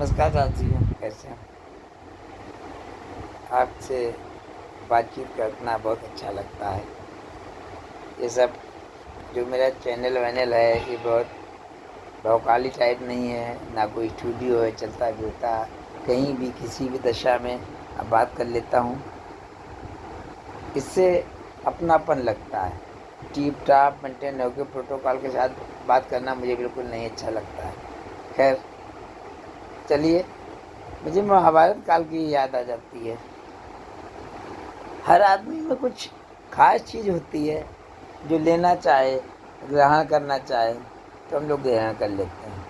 नमस्कार चाची, कैसे हैं? आपसे बातचीत करना बहुत अच्छा लगता है। ये सब जो मेरा चैनल वैनल है ये बहुत भौकाली टाइप नहीं है, ना कोई स्टूडियो है चलता फिरता। कहीं भी किसी भी दशा में अब बात कर लेता हूँ। इससे अपनापन लगता है। टिप टाप मेंटेन होकर प्रोटोकॉल के साथ बात करना मुझे बिल्कुल नहीं अच्छा लगता है। खैर चलिए, मुझे महाभारत काल की याद आ जाती है। हर आदमी में कुछ खास चीज़ होती है जो लेना चाहे, ग्रहण करना चाहे तो हम लोग ग्रहण कर लेते हैं।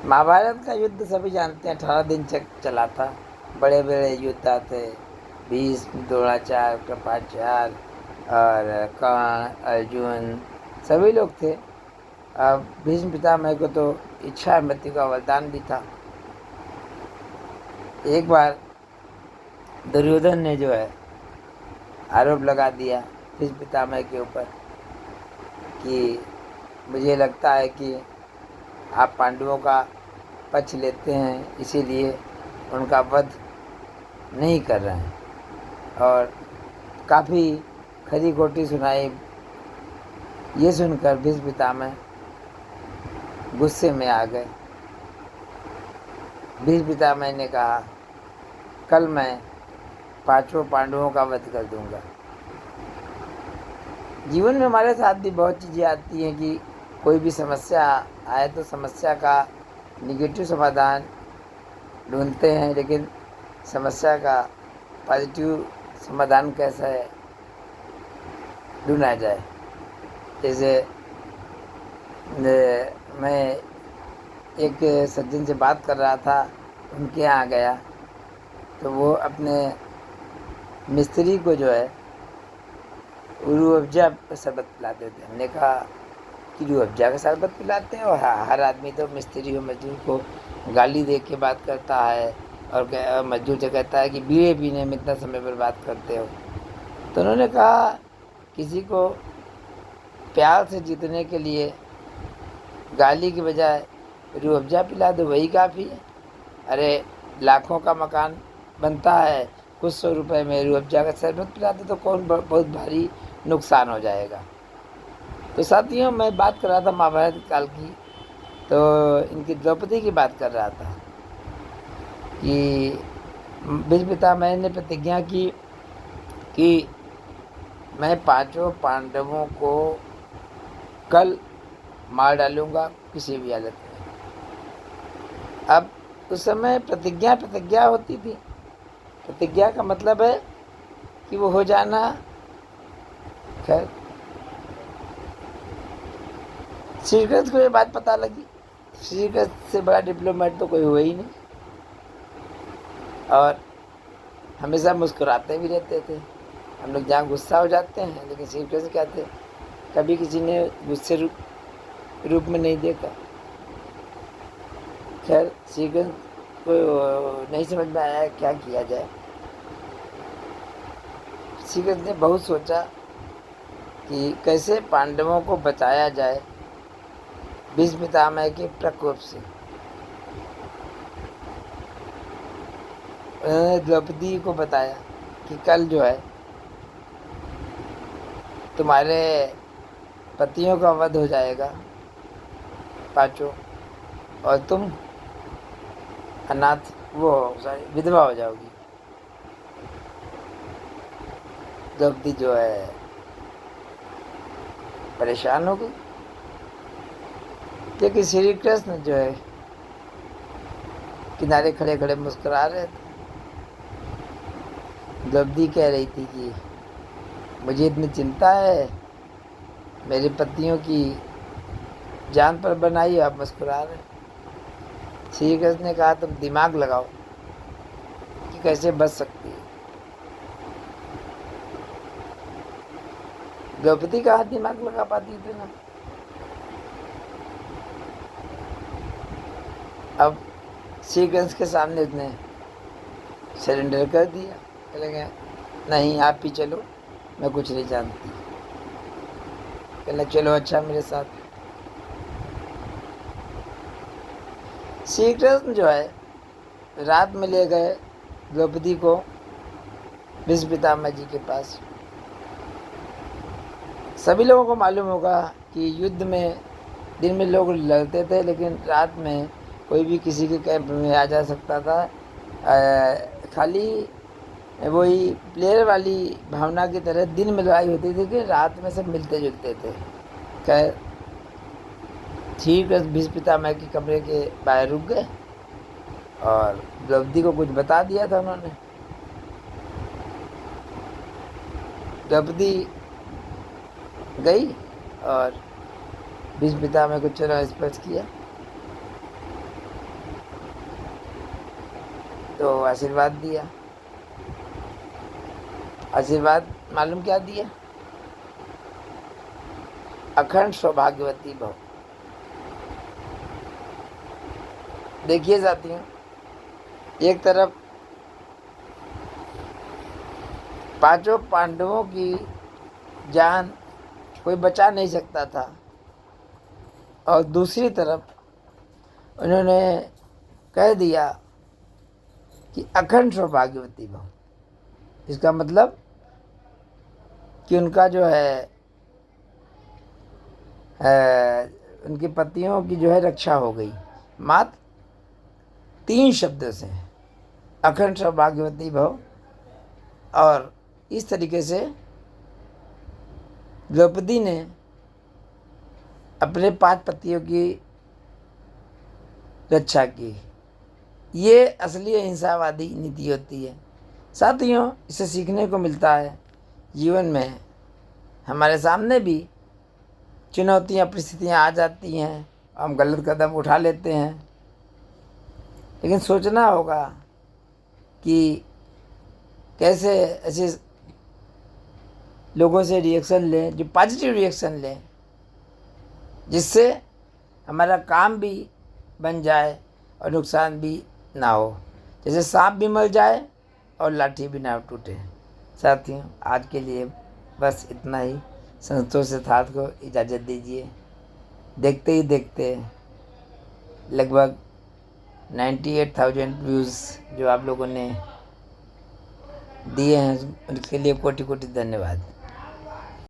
महाभारत का युद्ध सभी जानते हैं, 18 दिन चला था। बड़े बड़े योद्धा थे, भीष्म, द्रोणाचार्य, कृपाचार्य और कर्ण, अर्जुन, सभी लोग थे। अब भीष्म पितामह को तो इच्छा मृत्यु का वरदान भी था। एक बार दुर्योधन ने जो है आरोप लगा दिया भीष्म पितामह के ऊपर कि मुझे लगता है कि आप पांडवों का पक्ष लेते हैं, इसीलिए उनका वध नहीं कर रहे हैं। और काफ़ी खरी खोटी सुनाई। ये सुनकर भीष्म पितामह गुस्से में आ गए। भीष्म पितामह ने कहा, कल मैं पांचों पांडवों का वध कर दूंगा। जीवन में हमारे साथ भी बहुत चीज़ें आती हैं कि कोई भी समस्या आए तो समस्या का निगेटिव समाधान ढूंढते हैं, लेकिन समस्या का पॉजिटिव समाधान कैसे ढूंढा जाए। जैसे मैं एक सज्जन से बात कर रहा था, उनके यहाँ गया तो वो अपने मिस्त्री को जो है रूह अफ़ज़ा का शरबत पिलाते थे। हमने कहा कि रूह अफ़ज़ा का शरबत पिलाते हैं? और हर आदमी तो मिस्त्री और मजदूर को गाली दे के बात करता है और मजदूर से कहता है कि बीड़े पीने में इतना समय बर्बाद करते हो। तो उन्होंने कहा, किसी को प्यार से जीतने के लिए गाली के बजाय रूह अफ़ज़ा पिला दो, वही काफ़ी है। अरे लाखों का मकान बनता है, कुछ 100 रुपए में रूह अफ़ज़ा का शरबत पिला दो तो कौन बहुत भारी नुकसान हो जाएगा। तो साथियों, मैं बात कर रहा था महाभारत काल की, तो इनकी द्रौपदी की बात कर रहा था कि भीष्म पितामह ने प्रतिज्ञा की कि मैं पांचों पांडवों को कल मार डालूंगा किसी भी हालत में। अब उस समय प्रतिज्ञा होती थी। प्रतिज्ञा का मतलब है कि वो हो जाना। खैर श्री कृष्ण को ये बात पता लगी। श्री कृष्ण से बड़ा डिप्लोमेट तो कोई हुआ ही नहीं, और हमेशा मुस्कुराते भी रहते थे। हम लोग जहाँ गुस्सा हो जाते हैं, लेकिन श्री कृष्ण क्या थे, कभी किसी ने गुस्से रूप में नहीं देखा। खैर श्री कृष्ण को नहीं समझ में आया क्या किया जाए। श्री कृष्ण ने बहुत सोचा कि कैसे पांडवों को बचाया जाए भीष्म पितामह के प्रकोप से। उन्होंने द्रौपदी को बताया कि कल जो है तुम्हारे पतियों का वध हो जाएगा पांचों, और तुम विधवा हो जाओगी। द्रौपदी जो है परेशान हो गई, लेकिन श्री कृष्ण जो है किनारे खड़े खड़े मुस्कुरा रहे थे। द्रौपदी कह रही थी कि मुझे इतनी चिंता है, मेरे पतियों की जान पर बनाई, आप मुस्कुरा रहे। श्री कृष्ण ने कहा, तुम दिमाग लगाओ कि कैसे बच सकती है। द्रौपदी का हाथ दिमाग लगा पाती थी ना। अब श्री कृष्ण के सामने उसने सरेंडर कर दिया। कहने नहीं, आप ही चलो, मैं कुछ नहीं जानती। कहने चलो अच्छा मेरे साथ। श्री कृष्ण जो है रात में ले गए द्रौपदी को भीष्म पितामह जी के पास। सभी लोगों को मालूम होगा कि युद्ध में दिन में लोग लड़ते थे, लेकिन रात में कोई भी किसी के कैंप में आ जा सकता था। खाली वही प्लेयर वाली भावना की तरह दिन में लड़ाई होती थी कि रात में सब मिलते जुलते थे। खैर ठीक है, भीष्म पितामह के कमरे के बाहर रुक गए और द्रौपदी को कुछ बता दिया था उन्होंने। द्रौपदी गई और भीष्म पितामह को चरण स्पर्श किया तो आशीर्वाद दिया। आशीर्वाद मालूम क्या दिया? अखंड सौभाग्यवती भव। देखिए साथियों, एक तरफ पांचों पांडवों की जान कोई बचा नहीं सकता था और दूसरी तरफ उन्होंने कह दिया कि अखंड सौभाग्यवती भव। इसका मतलब कि उनका जो है उनकी पत्नियों की जो है रक्षा हो गई, मात्र 3 शब्दों से, अखंड सौभाग्यवती भव। और इस तरीके से द्रौपदी ने अपने 5 पतियों की रक्षा की। ये असली अहिंसावादी नीति होती है साथियों। इसे सीखने को मिलता है जीवन में। हमारे सामने भी चुनौतियाँ, परिस्थितियाँ आ जाती हैं, हम गलत कदम उठा लेते हैं, लेकिन सोचना होगा कि कैसे ऐसे लोगों से रिएक्शन लें जो पॉजिटिव रिएक्शन लें, जिससे हमारा काम भी बन जाए और नुकसान भी ना हो। जैसे सांप भी मर जाए और लाठी भी ना टूटे। साथियों, आज के लिए बस इतना ही। संतोष सिद्धार्थ को इजाज़त दीजिए। देखते ही देखते लगभग 98,000 व्यूज़ जो आप लोगों ने दिए हैं, उनके लिए कोटि कोटि धन्यवाद।